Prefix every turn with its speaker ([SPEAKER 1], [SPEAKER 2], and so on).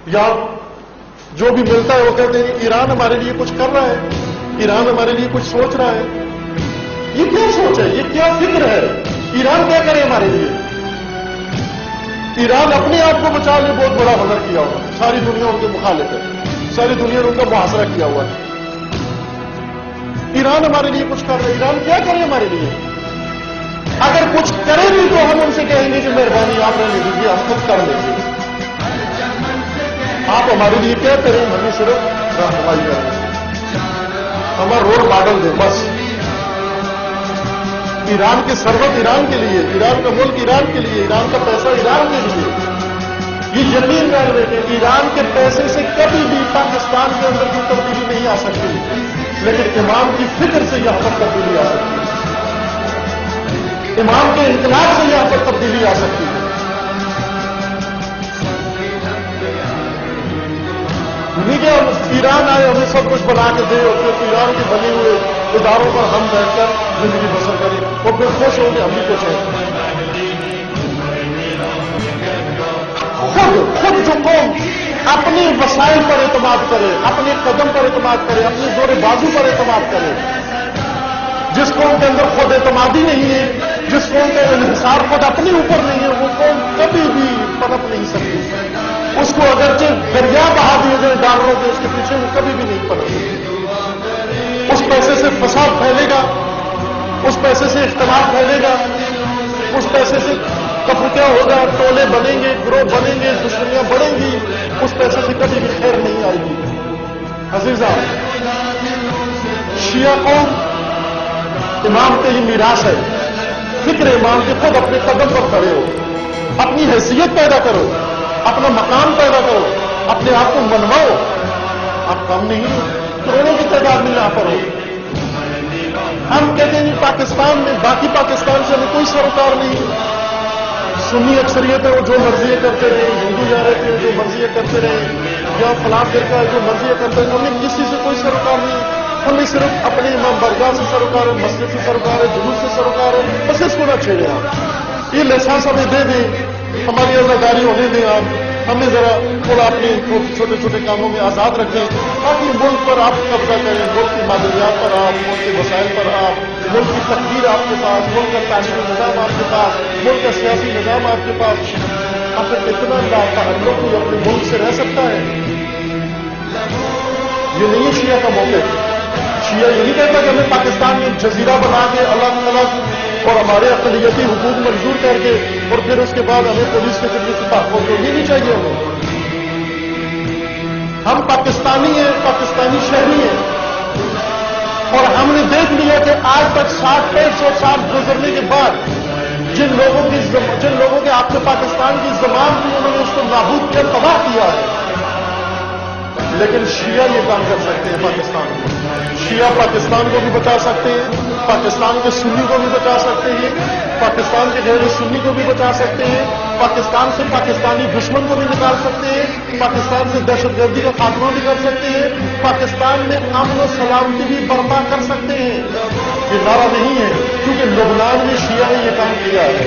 [SPEAKER 1] या जो भी मिलता है वो कहते हैं ईरान हमारे लिए कुछ कर रहा है, ईरान हमारे लिए कुछ सोच रहा है। ये क्या सोच है, ये क्या फिक्र है? ईरान क्या करे हमारे लिए? ईरान अपने आप को बचाने में बहुत बड़ा हुनर किया हुआ है, सारी दुनिया उनके मुखालिफ है, सारी दुनिया ने उनका मुहासरा किया हुआ है। ईरान हमारे लिए कुछ कर रहा है, ईरान क्या करे हमारे लिए? अगर कुछ करे भी तो हम उनसे कहेंगे कि मेहरबानी आप रहने दीजिए, हम खुद कर लेंगे। आप हमारे लिए क्या करें, हमें सिर्फ रहनुमाई करें, हमारा रोल मॉडल दें बस। ईरान की सरवत ईरान के लिए, ईरान का मुल्क ईरान के लिए, ईरान का पैसा ईरान के लिए। ये यकीन कर लेते हैं ईरान के पैसे से कभी भी पाकिस्तान के अंदर कोई तब्दीली नहीं आ सकती, लेकिन इमाम की फिक्र से यहां पर तब्दीली आ सकती है, इमाम के इनकलाब से यहां पर तब्दीली आ सकती है। नहीं कि ईरान आए हमें सब कुछ बना के दे और फिर ईरान के बने हुए इदारों पर हम बैठकर जिंदगी बसर करें और फिर खुश होंगे, हम भी खुश हैं। खुद जो कौम अपने वसाइल पर एतमाद करे, अपने कदम पर एतमाद करे, अपने जोरे बाजू पर एतमाद करे, जिस कौम के अंदर खुद एतमादी नहीं है, जिस कौम का इंहिसार खुद अपने ऊपर नहीं है, वो कौम कभी भी पनप नहीं सकती। उसको अगरचे दरिया बहा दिए जाए डॉलरों के, उसके पीछे वो कभी भी नहीं पनप सकती। उस पैसे से फसाद फैलेगा, उस पैसे से इख्तलाफ फैलेगा, उस पैसे से क्या होगा, टोले बनेंगे, ग्रोह बनेंगे, दुश्मनियां बढ़ेंगी, उस पैसे से कभी भी खैर नहीं आएगी। अजीजा, शिया कौम इमाम के ही मीरास है, फिक्र इमाम के, खुद अपने कदम पर खड़े हो, अपनी हैसियत पैदा करो, अपना मकाम पैदा करो, अपने आप को मनवाओ। आप कम नहीं, करोड़ों की तादाद में यहां पर हो। हम कहते हैं पाकिस्तान में, बाकी पाकिस्तान से हमें कोई सरोकार नहीं, सुन्नी अक्सरियत है, वो जो मर्जी करते रहे, हिंदू जा रहे थे जो मर्जी करते रहे, या फलां फिरका जो मर्जी करते रहे, हमें किसी से कोई सरोकार नहीं। हमें सिर्फ अपने इमाम बरगाह से सरोकार है, मस्जिद से सरोकार है, जुलूस से सरोकार है, बस इसको ना छेड़े आप। ये लाइसेंस हमें दे दें, हमारी आजादारी होने दें आप, हमें जरा थोड़ा अपने छोटे छोटे कामों में आजाद रखें, ताकि मुल्क पर आप कब्जा करें, मुल्क की मादरियात पर आप, मुल्क के वसाइल पर आप, मुल्क की तकदीर आपके पास, मुल्क का तालीमी निजाम आपके पास, मुल्क का सियासी निजाम आपके पास। आखिर कितना लाताल्लुक कोई अपने मुल्क से रह सकता है? ये नहीं है शिया का मौके। शिया ये नहीं कहता कि हमें पाकिस्तान में जजीरा बना के अलग अलग और हमारे अक़लियती हुकूक मंजूर करके और फिर उसके बाद हमें पुलिस के जरिए से तहफ़्फ़ुज़ तो नहीं चाहिए हमें। हम पाकिस्तानी हैं, पाकिस्तानी शहरी हैं, और हमने देख लिया कि आज तक 60-65 साल गुजरने के बाद जिन लोगों के आपने पाकिस्तान की ज़बान थी, उन्होंने उसको नाबूद किया, तबाह किया है। लेकिन शिया ये काम कर सकते हैं पाकिस्तान में। शिया पाकिस्तान को भी बचा सकते हैं, पाकिस्तान के सुन्नी को भी बचा सकते हैं, पाकिस्तान के गैर सुन्नी को भी बचा सकते हैं, पाकिस्तान से पाकिस्तानी दुश्मन को भी निकाल सकते हैं, पाकिस्तान से दहशतगर्दी का खात्मा भी कर सकते हैं, पाकिस्तान में अमन और सलामती भी बर्पा कर सकते हैं। ये नारा नहीं है, क्योंकि लुबनान में शिया ने यह काम किया है।